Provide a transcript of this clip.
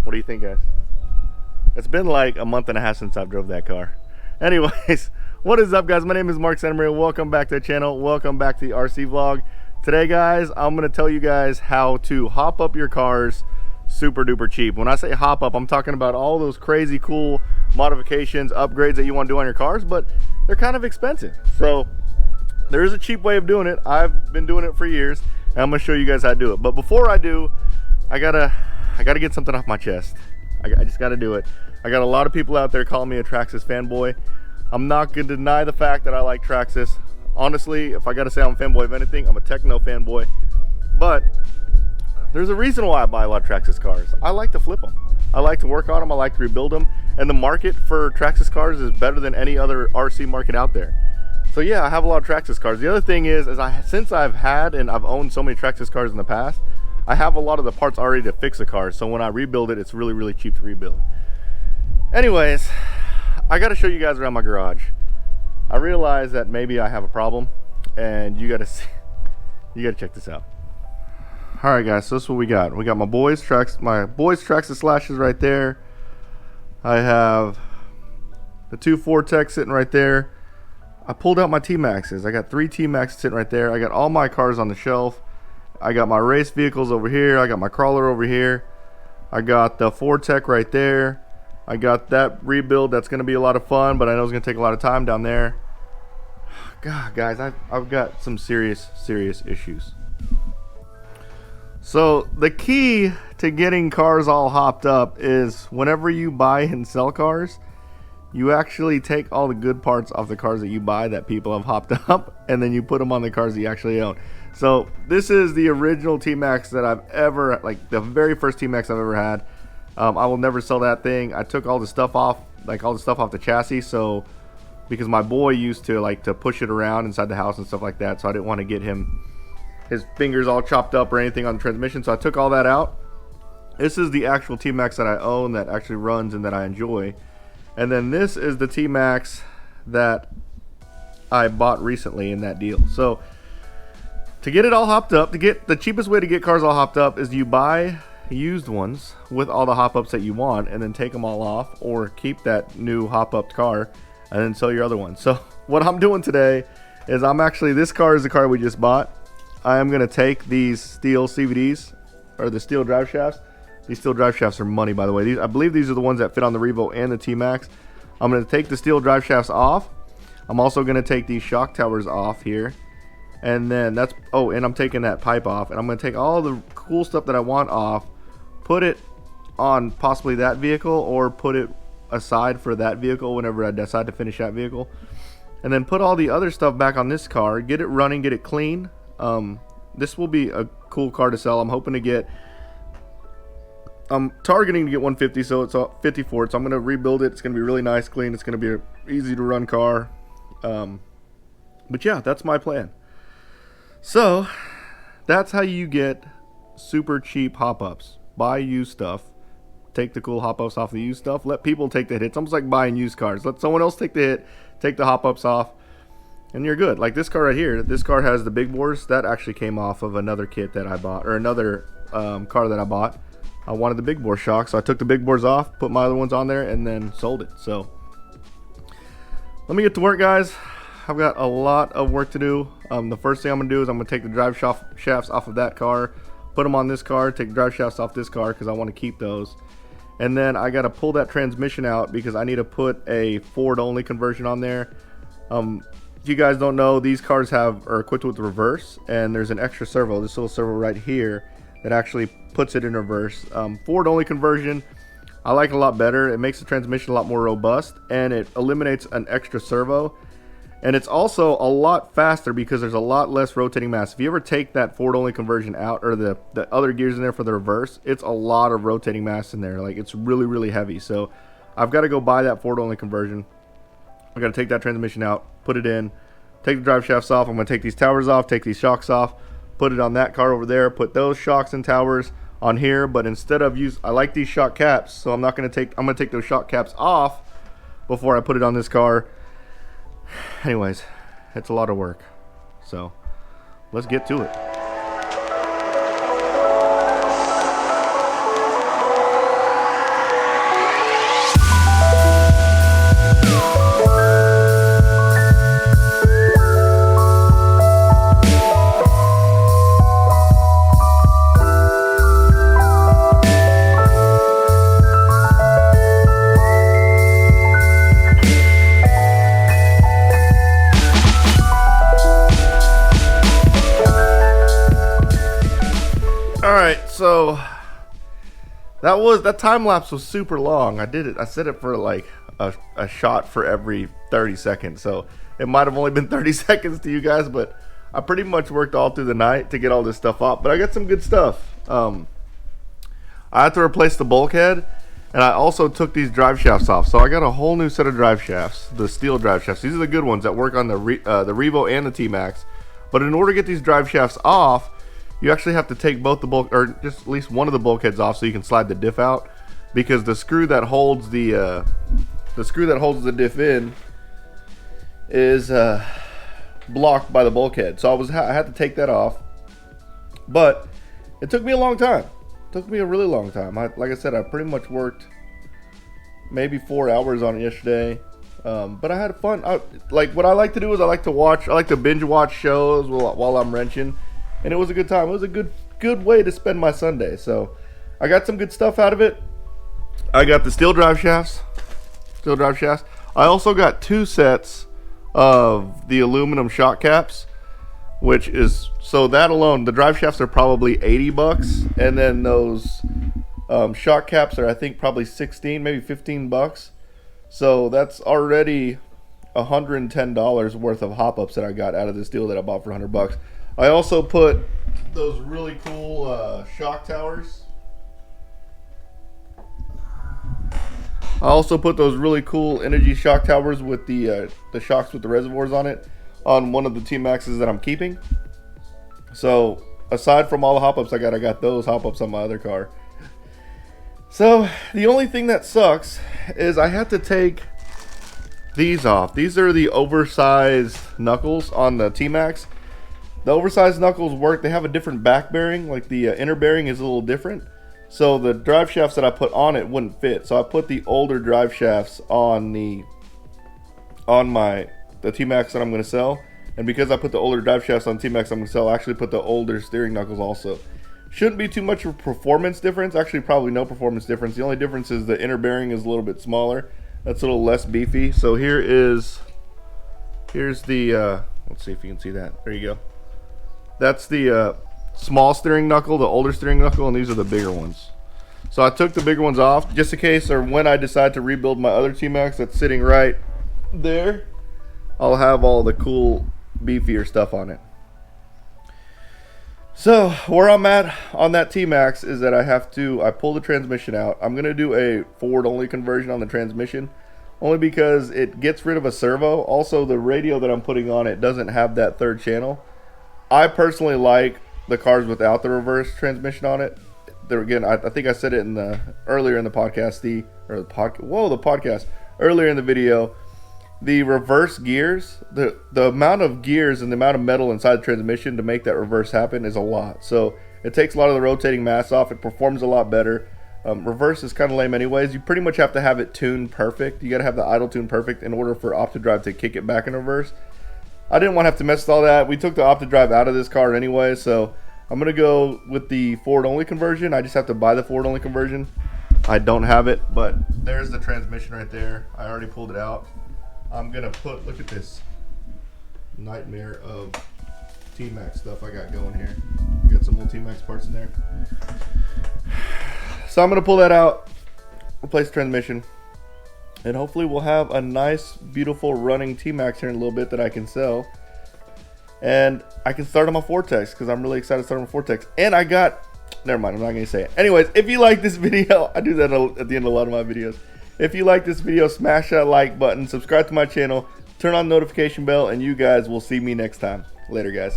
What do you think, guys? It's been like a month and a half since I've drove that car. Anyways, what is up, guys? My name is Mark Santamaria. Welcome back to the channel. Welcome back to the RC vlog. Today, guys, I'm going to tell you guys how to hop up your cars super duper cheap. When I say hop up, I'm talking about all those crazy cool modifications, upgrades that you want to do on your cars, but they're kind of expensive. So there is a cheap way of doing it. I've been doing it for years, and I'm going to show you guys how to do it. But before I do, I gotta get something off my chest. I just gotta do it. I got a lot of people out there calling me a Traxxas fanboy. I'm not gonna deny the fact that I like Traxxas. Honestly, if I gotta say I'm a fanboy of anything, I'm a techno fanboy. But there's a reason why I buy a lot of Traxxas cars. I like to flip them. I like to work on them. I like to rebuild them. And the market for Traxxas cars is better than any other RC market out there. So yeah, I have a lot of Traxxas cars. The other thing is since I've had and I've owned so many Traxxas cars in the past, I have a lot of the parts already to fix a car. So when I rebuild it, it's really, really cheap to rebuild. Anyways, I got to show you guys around my garage. I realize that maybe I have a problem, and you got to check this out. All right, guys. So this is what we got. We got my boys Traxxas slashes right there. I have the two Vortex sitting right there. I pulled out my T-Maxes. I got 3 T-Maxes sitting right there. I got all my cars on the shelf. I got my race vehicles over here. I got my crawler over here. I got the Vortex right there. I got that rebuild. That's going to be a lot of fun, but I know it's going to take a lot of time down there. God, guys, I've got some serious issues. So the key to getting cars all hopped up is whenever you buy and sell cars, you actually take all the good parts off the cars that you buy that people have hopped up, and then you put them on the cars that you actually own. So this is the original T-Maxx that I've ever, like the very first T-Maxx I've ever had. I will never sell that thing. I took all the stuff off, the chassis, so because my boy used to like to push it around inside the house and stuff like that, so I didn't want to get his fingers all chopped up or anything on the transmission, so I took all that out. This is the actual T-Maxx that I own that actually runs and that I enjoy. And then this is the T-Maxx that I bought recently in that deal. So to get it all hopped up, the cheapest way to get cars all hopped up is you buy used ones with all the hop ups that you want, and then take them all off, or keep that new hop up car and then sell your other one. So what I'm doing today is this car is the car we just bought. I am going to take these steel CVDs, or the steel drive shafts. These steel drive shafts are money, by the way. I believe these are the ones that fit on the Revo and the T-Maxx. I'm going to take the steel drive shafts off. I'm also going to take these shock towers off here. And then and I'm taking that pipe off. And I'm going to take all the cool stuff that I want off, put it on possibly that vehicle, or put it aside for that vehicle whenever I decide to finish that vehicle. And then put all the other stuff back on this car, get it running, get it clean. This will be a cool car to sell. I'm targeting to get 150, so it's 54. So I'm going to rebuild it. It's going to be really nice, clean. It's going to be an easy to run car. But yeah, that's my plan. So that's how you get super cheap hop-ups. Buy used stuff. Take the cool hop-ups off the used stuff. Let people take the hit. It's almost like buying used cars. Let someone else take the hit. Take the hop-ups off, and you're good. Like this car right here. This car has the big bores. That actually came off of another kit that I bought, or another car that I bought. I wanted the big bore shock, so I took the big bores off, put my other ones on there, and then sold it. So let me get to work, guys. I've got a lot of work to do. The first thing I'm going to do is I'm going to take the drive shafts off of that car, put them on this car, take the drive shafts off this car because I want to keep those. And then I got to pull that transmission out because I need to put a Ford only conversion on there. If you guys don't know, these cars are equipped with reverse, and there's an extra servo, this little servo right here, that actually puts it in reverse. Ford only conversion, I like it a lot better. It makes the transmission a lot more robust, and it eliminates an extra servo. And it's also a lot faster because there's a lot less rotating mass. If you ever take that Ford only conversion out, or the other gears in there for the reverse, it's a lot of rotating mass in there. Like, it's really, really heavy. So I've got to go buy that Ford only conversion. I got to take that transmission out, put it in, take the drive shafts off. I'm going to take these towers off, take these shocks off, put it on that car over there, put those shocks and towers on here. But instead of I like these shock caps, so I'm going to take those shock caps off before I put it on this car. Anyways, it's a lot of work, so let's get to it. That time lapse was super long. I set it for like a shot for every 30 seconds. So it might have only been 30 seconds to you guys, but I pretty much worked all through the night to get all this stuff off. But I got some good stuff. I had to replace the bulkhead, and I also took these drive shafts off. So I got a whole new set of drive shafts, the steel drive shafts. These are the good ones that work on the Revo and the T-Maxx. But in order to get these drive shafts off, you actually have to take both the bulk, or just at least one of the bulkheads off, so you can slide the diff out, because the screw that holds the diff in is blocked by the bulkhead. So I had to take that off, but it took me a long time. It took me a really long time. Like I said, I pretty much worked maybe 4 hours on it yesterday. But I had fun. Like, what I like to do is I like to binge watch shows while I'm wrenching, and it was a good time. It was a good way to spend my Sunday. So I got some good stuff out of it. I got the steel drive shafts. I also got 2 sets of the aluminum shock caps, which is, so that alone, the drive shafts are probably $80, and then those shock caps are, I think, probably 16, maybe $15. So that's already $110 worth of hop-ups that I got out of this deal that I bought for $100. I also put those really cool shock towers. I also put those really cool energy shock towers with the shocks with the reservoirs on it on one of the T-Maxxes that I'm keeping. So aside from all the hop-ups I got those hop-ups on my other car. So the only thing that sucks is I had to take these off. These are the oversized knuckles on the T-Maxx. The oversized knuckles work. They have a different back bearing. Like the inner bearing is a little different. So the drive shafts that I put on it wouldn't fit. So I put the older drive shafts on the T-Maxx that I'm going to sell. And because I put the older drive shafts on T-Maxx I'm going to sell, I actually put the older steering knuckles also. Shouldn't be too much of a performance difference. Actually, probably no performance difference. The only difference is the inner bearing is a little bit smaller. That's a little less beefy. So here's the, let's see if you can see that. There you go. That's the small steering knuckle, the older steering knuckle, and these are the bigger ones. So I took the bigger ones off just in case, or when I decide to rebuild my other T-Maxx that's sitting right there, I'll have all the cool, beefier stuff on it. So where I'm at on that T-Maxx is that I pull the transmission out. I'm going to do a forward only conversion on the transmission, only because it gets rid of a servo. Also, the radio that I'm putting on it doesn't have that third channel. I personally like the cars without the reverse transmission on it. There again, I think I said it earlier in the podcast, earlier in the video. The reverse gears, the amount of gears and the amount of metal inside the transmission to make that reverse happen is a lot. So it takes a lot of the rotating mass off. It performs a lot better. Reverse is kind of lame anyways. You pretty much have to have it tuned perfect. You got to have the idle tune perfect in order for OptiDrive to kick it back in reverse. I didn't want to have to mess with all that. We took the OptiDrive out of this car anyway, so I'm going to go with the forward only conversion. I just have to buy the forward only conversion. I don't have it, but there's the transmission right there. I already pulled it out. I'm going to look at this nightmare of T-Maxx stuff I got going here. We got some old T-Maxx parts in there. So I'm going to pull that out, replace the transmission, and hopefully we'll have a nice, beautiful running T-Maxx here in a little bit that I can sell. And I can start on my Vortex because I'm really excited to start on my Vortex. And never mind, I'm not going to say it. Anyways, if you like this video, I do that at the end of a lot of my videos. If you like this video, smash that like button, subscribe to my channel, turn on the notification bell, and you guys will see me next time. Later, guys.